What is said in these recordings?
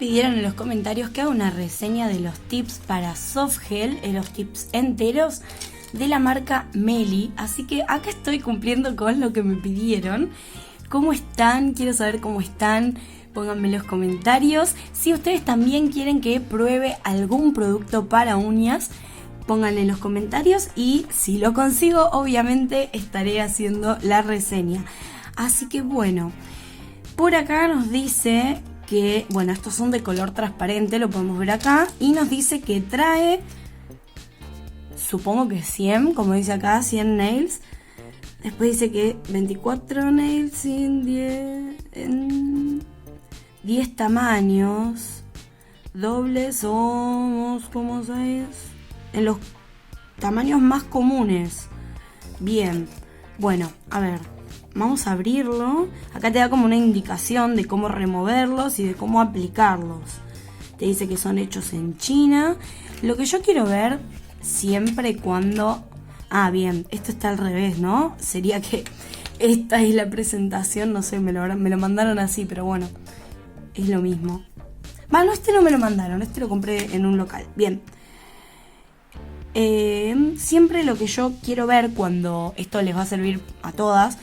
pidieron en los comentarios que haga una reseña de los tips para soft gel, los tips enteros de la marca Meli. Así que acá estoy cumpliendo con lo que me pidieron. ¿Cómo están? Quiero saber cómo están. Pónganme en los comentarios. Si ustedes también quieren que pruebe algún producto para uñas, pónganlo en los comentarios y si lo consigo, obviamente estaré haciendo la reseña. Así que bueno, por acá nos dice que, bueno, estos son de color transparente, lo podemos ver acá, y nos dice que trae, supongo que 100, como dice acá, 100 nails. Después dice que 24 nails en 10 tamaños, dobles o, ¿cómo sabes? En los tamaños más comunes. Bien, bueno, a ver, vamos a abrirlo. Acá te da como una indicación de cómo removerlos y de cómo aplicarlos. Te dice que son hechos en China. Lo que yo quiero ver siempre cuando... Ah, bien, esto está al revés, ¿no? Sería que esta es la presentación, no sé, me lo mandaron así, pero bueno, es lo mismo. Bueno, este no me lo mandaron, este lo compré en un local. Bien. Siempre lo que yo quiero ver cuando esto les va a servir a todas,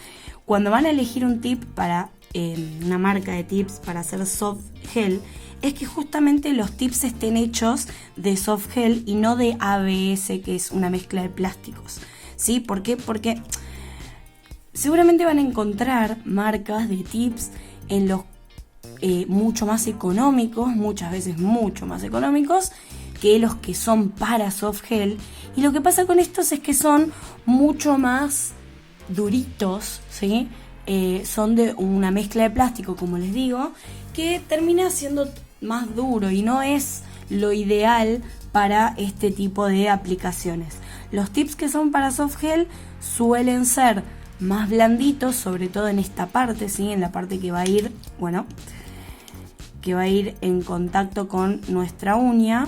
cuando van a elegir un tip para una marca de tips para hacer soft gel, es que justamente los tips estén hechos de soft gel y no de ABS, que es una mezcla de plásticos, ¿sí? ¿Por qué? Porque seguramente van a encontrar marcas de tips en los mucho más económicos, muchas veces mucho más económicos que los que son para soft gel, y lo que pasa con estos es que son mucho más duritos, ¿sí? Son de una mezcla de plástico, como les digo, que termina siendo más duro y no es lo ideal para este tipo de aplicaciones. Los tips que son para soft gel suelen ser más blanditos, sobre todo en esta parte, ¿sí? En la parte que va a ir, bueno, que va a ir en contacto con nuestra uña,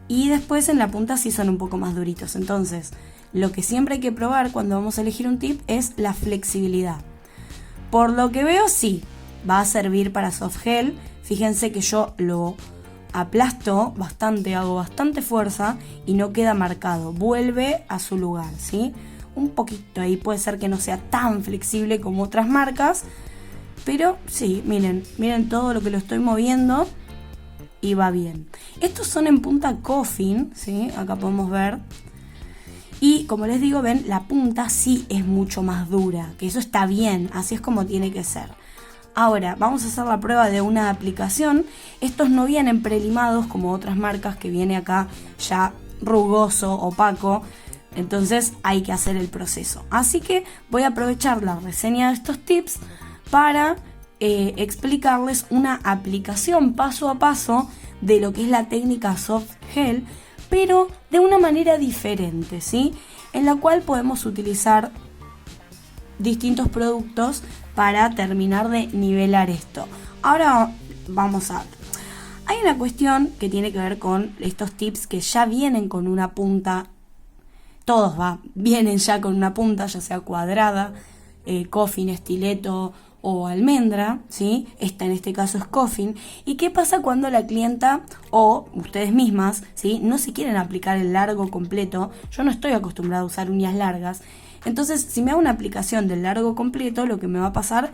y después en la punta sí son un poco más duritos. Entonces, lo que siempre hay que probar cuando vamos a elegir un tip es la flexibilidad. Por lo que veo, sí, va a servir para soft gel. Fíjense que yo lo aplasto bastante, hago bastante fuerza y no queda marcado. Vuelve a su lugar, ¿sí? Un poquito ahí, puede ser que no sea tan flexible como otras marcas, pero sí, miren todo lo que lo estoy moviendo y va bien. Estos son en punta coffin, ¿sí? Acá podemos ver. Y como les digo, ven, la punta sí es mucho más dura, que eso está bien, así es como tiene que ser. Ahora, vamos a hacer la prueba de una aplicación. Estos no vienen prelimados como otras marcas, que viene acá ya rugoso, opaco. Entonces hay que hacer el proceso. Así que voy a aprovechar la reseña de estos tips para explicarles una aplicación paso a paso de lo que es la técnica soft gel, pero de una manera diferente, ¿sí? En la cual podemos utilizar distintos productos para terminar de nivelar esto. Ahora vamos a ver. Hay una cuestión que tiene que ver con estos tips que ya vienen con una punta. Todos vienen ya con una punta, ya sea cuadrada, coffin, estileto o almendra, ¿sí? Esta en este caso es coffin. ¿Y qué pasa cuando la clienta o ustedes mismas, ¿sí? No se quieren aplicar el largo completo? Yo no estoy acostumbrada a usar uñas largas. Entonces, si me hago una aplicación del largo completo, lo que me va a pasar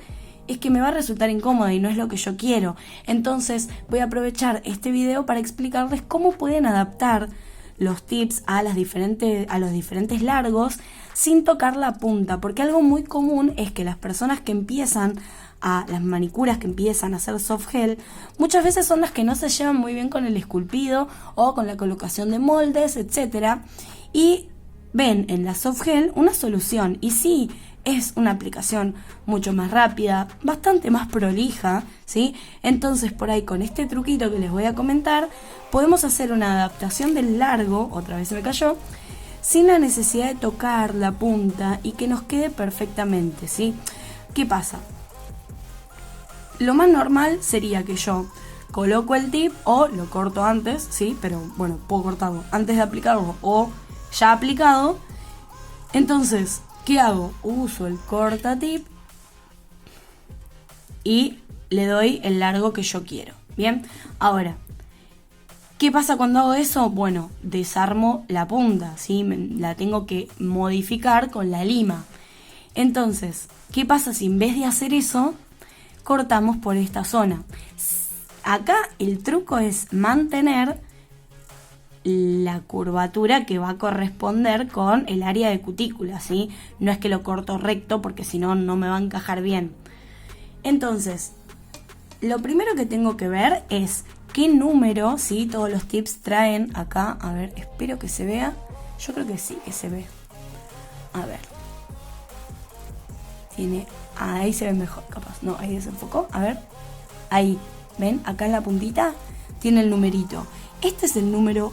es que me va a resultar incómoda y no es lo que yo quiero. Entonces, voy a aprovechar este video para explicarles cómo pueden adaptar los tips a los diferentes largos sin tocar la punta, porque algo muy común es que las personas que empiezan las manicuras que empiezan a hacer soft gel, muchas veces son las que no se llevan muy bien con el esculpido o con la colocación de moldes, etcétera, y ven en la soft gel una solución. Y sí, es una aplicación mucho más rápida, bastante más prolija, ¿sí? Entonces, por ahí con este truquito que les voy a comentar, podemos hacer una adaptación del largo, otra vez se me cayó, sin la necesidad de tocar la punta y que nos quede perfectamente, ¿sí? ¿Qué pasa? Lo más normal sería que yo coloco el tip o lo corto antes, ¿sí? Pero bueno, puedo cortarlo antes de aplicarlo o ya aplicado. Entonces, ¿qué hago? Uso el corta tip y le doy el largo que yo quiero. Bien, ahora, ¿qué pasa cuando hago eso? Bueno, desarmo la punta, ¿sí? La tengo que modificar con la lima. Entonces, ¿qué pasa si en vez de hacer eso, cortamos por esta zona? Acá el truco es mantener la curvatura que va a corresponder con el área de cutícula, ¿sí? No es que lo corto recto porque si no, no me va a encajar bien. Entonces, lo primero que tengo que ver es qué número, ¿sí? Todos los tips traen acá. A ver, espero que se vea. Yo creo que sí, que se ve. A ver. Tiene... ahí se ve mejor, capaz. No, ahí desenfocó. A ver. Ahí. ¿Ven? Acá en la puntita tiene el numerito. Este es el número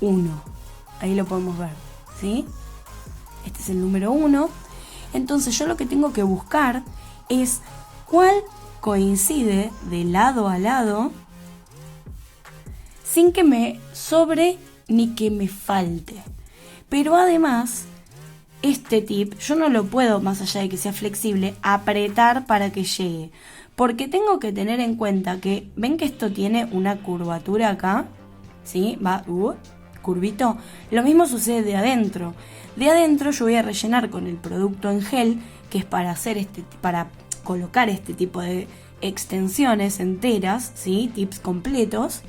1. Ahí lo podemos ver, ¿sí? Este es el número 1. Entonces yo lo que tengo que buscar es cuál coincide de lado a lado sin que me sobre ni que me falte. Pero además, este tip yo no lo puedo, más allá de que sea flexible, apretar para que llegue. Porque tengo que tener en cuenta que, ¿ven que esto tiene una curvatura acá? ¿Sí? Va, curvito. Lo mismo sucede de adentro. De adentro yo voy a rellenar con el producto en gel, que es para hacer para colocar este tipo de extensiones enteras, ¿sí? Tips completos.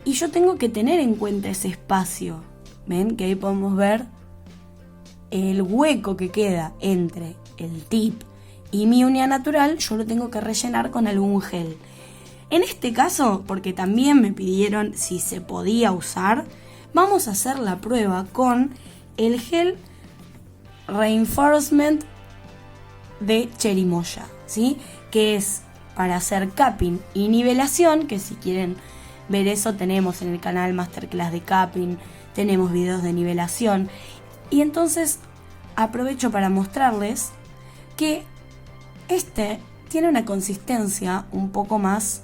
Y yo tengo que tener en cuenta ese espacio. ¿Ven? Que ahí podemos ver el hueco que queda entre el tip y mi uña natural. Yo lo tengo que rellenar con algún gel. En este caso, porque también me pidieron si se podía usar, vamos a hacer la prueba con el gel Reinforcement de Cherimoya, ¿sí? Que es para hacer capping y nivelación, que si quieren ver eso tenemos en el canal Masterclass de capping, tenemos videos de nivelación. Y entonces aprovecho para mostrarles que este tiene una consistencia un poco más...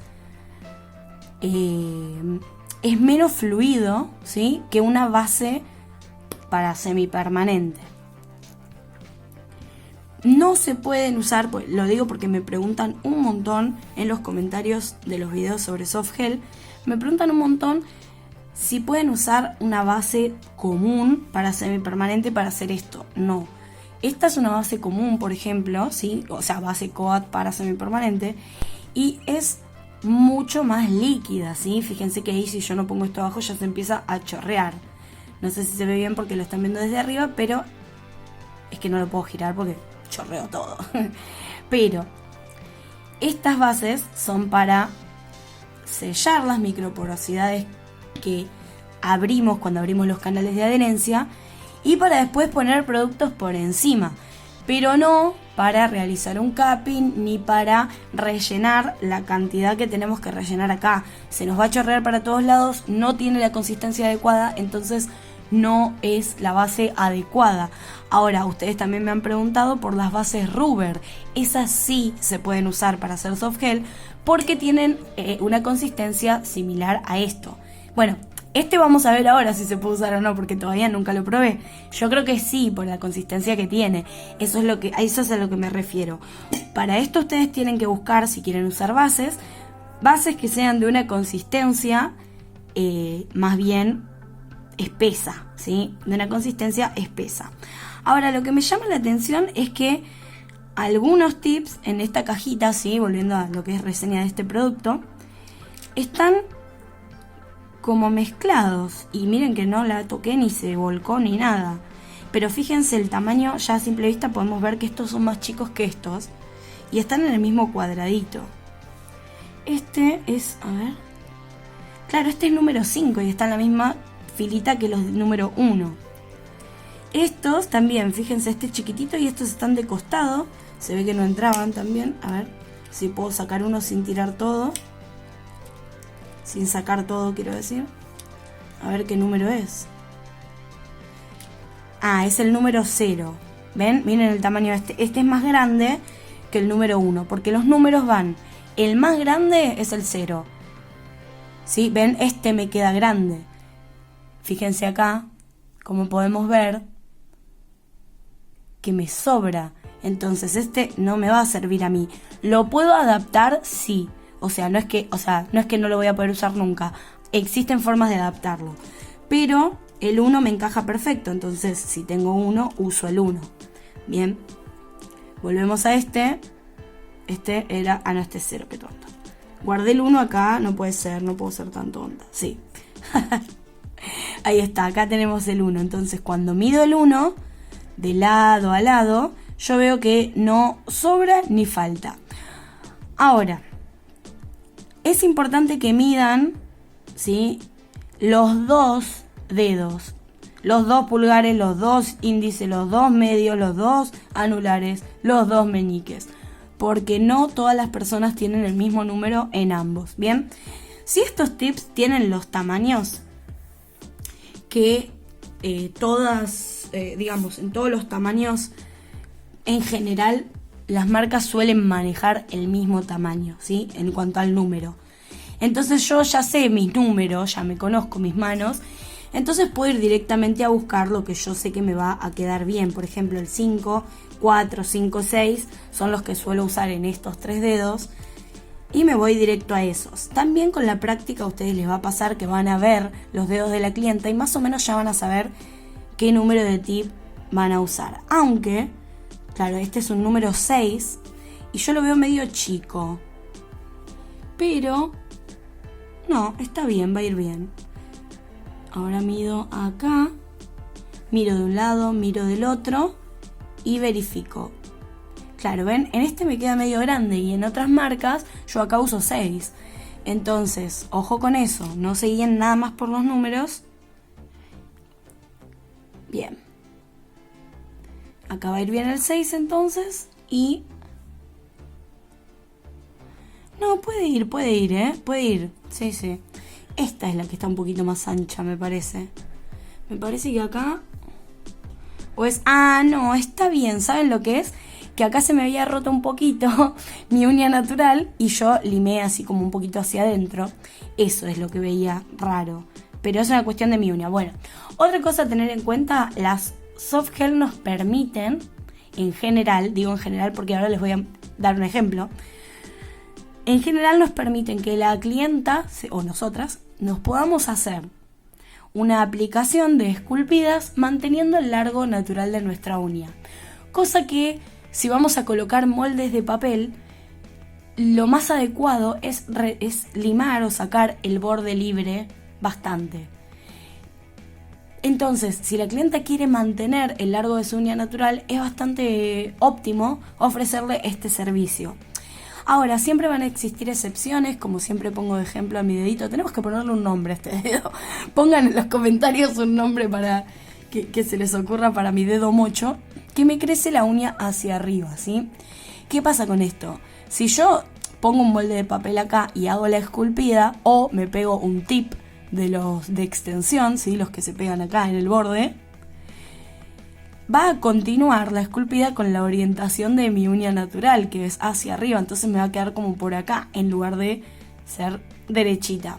es menos fluido, ¿sí? Que una base para semipermanente. No se pueden usar, pues, lo digo porque me preguntan un montón en los comentarios de los videos sobre soft gel, me preguntan un montón si pueden usar una base común para semipermanente para hacer esto. No, esta es una base común, por ejemplo, ¿sí? O sea, base coat para semipermanente, y es mucho más líquida, ¿sí? Fíjense que ahí si yo no pongo esto abajo ya se empieza a chorrear. No sé si se ve bien porque lo están viendo desde arriba, pero es que no lo puedo girar porque chorreo todo. Pero estas bases son para sellar las microporosidades que abrimos cuando abrimos los canales de adherencia y para después poner productos por encima, pero no para realizar un capping ni para rellenar la cantidad que tenemos que rellenar acá. Se nos va a chorrear para todos lados, no tiene la consistencia adecuada, entonces no es la base adecuada. Ahora, ustedes también me han preguntado por las bases Rubber. Esas sí se pueden usar para hacer soft gel porque tienen una consistencia similar a esto. Bueno, este vamos a ver ahora si se puede usar o no, porque todavía nunca lo probé. Yo creo que sí, por la consistencia que tiene. A eso es a lo que me refiero. Para esto ustedes tienen que buscar, si quieren usar bases que sean de una consistencia más bien espesa, ¿sí? De una consistencia espesa. Ahora, lo que me llama la atención es que algunos tips en esta cajita, ¿sí? Volviendo a lo que es reseña de este producto, están como mezclados. Y miren que no la toqué ni se volcó ni nada. Pero fíjense el tamaño, ya a simple vista podemos ver que estos son más chicos que estos. Y están en el mismo cuadradito. Este es, a ver... Claro, este es número 5 y está en la misma filita que los número 1. Estos también, fíjense, este chiquitito y estos están de costado. Se ve que no entraban también. A ver si puedo sacar uno sin tirar todo. Sin sacar todo, quiero decir. A ver qué número es. Ah, es el número 0. ¿Ven? Miren el tamaño de este. Este es más grande que el número 1. Porque los números van. El más grande es el 0. ¿Sí? ¿Ven? Este me queda grande. Fíjense acá, como podemos ver, que me sobra. Entonces este no me va a servir a mí. ¿Lo puedo adaptar? Sí. O sea, no es que no lo voy a poder usar nunca. Existen formas de adaptarlo. Pero el 1 me encaja perfecto. Entonces, si tengo 1, uso el 1. Bien. Volvemos a este. Este era... Ah, no, este es 0, qué tonto. Guardé el 1 acá. No puede ser, no puedo ser tan tonta. Sí. Ahí está, acá tenemos el 1. Entonces, cuando mido el 1, de lado a lado, yo veo que no sobra ni falta. Ahora, es importante que midan, ¿sí?, los 2 dedos, los 2 pulgares, los 2 índices, los 2 medios, los 2 anulares, los 2 meñiques, porque no todas las personas tienen el mismo número en ambos. Bien, si estos tips tienen los tamaños que digamos, en todos los tamaños, en general, las marcas suelen manejar el mismo tamaño, ¿sí?, en cuanto al número. Entonces yo ya sé mis números, ya me conozco mis manos, entonces puedo ir directamente a buscar lo que yo sé que me va a quedar bien. Por ejemplo, el 5, 4, 5, 6 son los que suelo usar en estos 3 dedos y me voy directo a esos. También con la práctica a ustedes les va a pasar que van a ver los dedos de la clienta y más o menos ya van a saber qué número de tip van a usar. Aunque, claro, este es un número 6 y yo lo veo medio chico. Pero no, está bien, va a ir bien. Ahora mido acá, miro de un lado, miro del otro y verifico. Claro, ven, en este me queda medio grande y en otras marcas yo acá uso 6. Entonces, ojo con eso, no se guíen nada más por los números. Bien. Acá va a ir bien el 6 entonces y... No, puede ir, puede ir. Sí, sí. Esta es la que está un poquito más ancha, me parece. Me parece que acá... O es... Ah, no, está bien. ¿Saben lo que es? Que acá se me había roto un poquito mi uña natural y yo limé así como un poquito hacia adentro. Eso es lo que veía raro. Pero es una cuestión de mi uña. Bueno, otra cosa a tener en cuenta, las soft gel nos permiten, en general, digo en general porque ahora les voy a dar un ejemplo. En general nos permiten que la clienta, o nosotras, nos podamos hacer una aplicación de esculpidas manteniendo el largo natural de nuestra uña. Cosa que, si vamos a colocar moldes de papel, lo más adecuado es limar o sacar el borde libre bastante. Entonces, si la clienta quiere mantener el largo de su uña natural, es bastante óptimo ofrecerle este servicio. Ahora, siempre van a existir excepciones, como siempre pongo de ejemplo a mi dedito. Tenemos que ponerle un nombre a este dedo. Pongan en los comentarios un nombre para que se les ocurra para mi dedo mocho, que me crece la uña hacia arriba, ¿sí? ¿Qué pasa con esto? Si yo pongo un molde de papel acá y hago la esculpida, o me pego un tip de los de extensión, ¿sí?, los que se pegan acá en el borde, va a continuar la esculpida con la orientación de mi uña natural, que es hacia arriba, entonces me va a quedar como por acá, en lugar de ser derechita.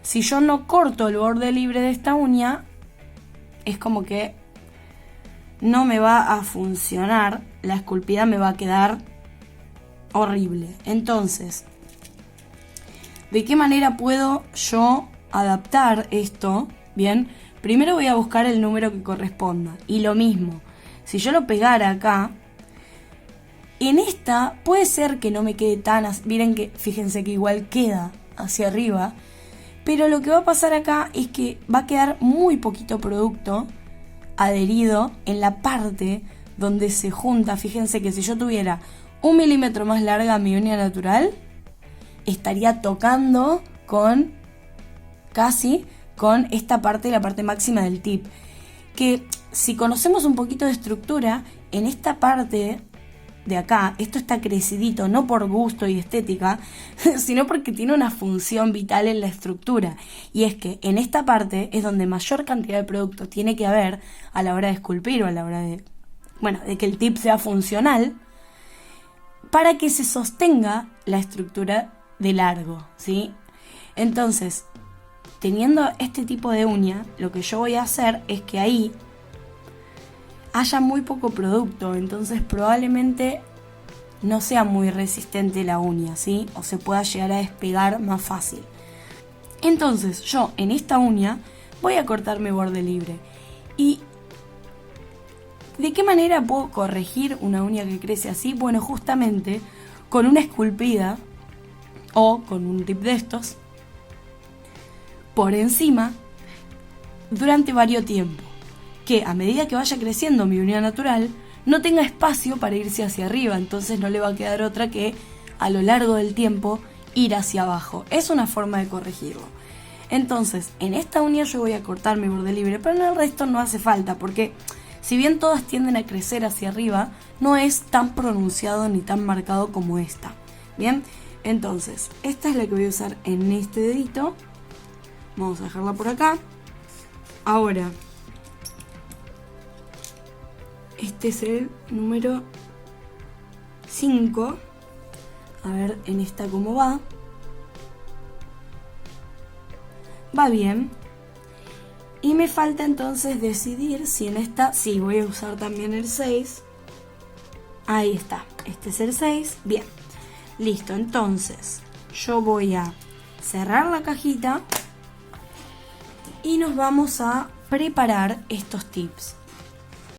Si yo no corto el borde libre de esta uña, es como que no me va a funcionar, la esculpida me va a quedar horrible. Entonces, ¿de qué manera puedo yo adaptar esto? Bien, primero voy a buscar el número que corresponda. Y lo mismo, si yo lo pegara acá, en esta puede ser que no me quede tan... Miren que, fíjense que igual queda hacia arriba. Pero lo que va a pasar acá es que va a quedar muy poquito producto adherido en la parte donde se junta. Fíjense que si yo tuviera 1 milímetro más larga mi uña natural, estaría tocando con casi con esta parte, la parte máxima del tip. Que si conocemos un poquito de estructura, en esta parte de acá, esto está crecidito, no por gusto y estética, sino porque tiene una función vital en la estructura. Y es que en esta parte es donde mayor cantidad de producto tiene que haber a la hora de esculpir o a la hora de, bueno, de que el tip sea funcional, para que se sostenga la estructura de largo, ¿sí? Entonces, teniendo este tipo de uña, lo que yo voy a hacer es que ahí haya muy poco producto, entonces probablemente no sea muy resistente la uña, ¿sí? O se pueda llegar a despegar más fácil. Entonces yo en esta uña voy a cortar mi borde libre. ¿Y de qué manera puedo corregir una uña que crece así? Bueno, justamente con una esculpida o con un tip de estos por encima durante varios tiempos, que a medida que vaya creciendo mi uña natural no tenga espacio para irse hacia arriba, entonces no le va a quedar otra que a lo largo del tiempo ir hacia abajo. Es una forma de corregirlo. Entonces en esta uña yo voy a cortar mi borde libre, pero en el resto no hace falta, porque si bien todas tienden a crecer hacia arriba, no es tan pronunciado ni tan marcado como esta. Bien, entonces esta es la que voy a usar en este dedito. Vamos a dejarla por acá. Ahora, este es el número 5. A ver en esta cómo va. Va bien. Y me falta entonces decidir si en esta, sí, voy a usar también el 6. Ahí está, este es el 6. Bien, listo, entonces yo voy a cerrar la cajita y nos vamos a preparar estos tips.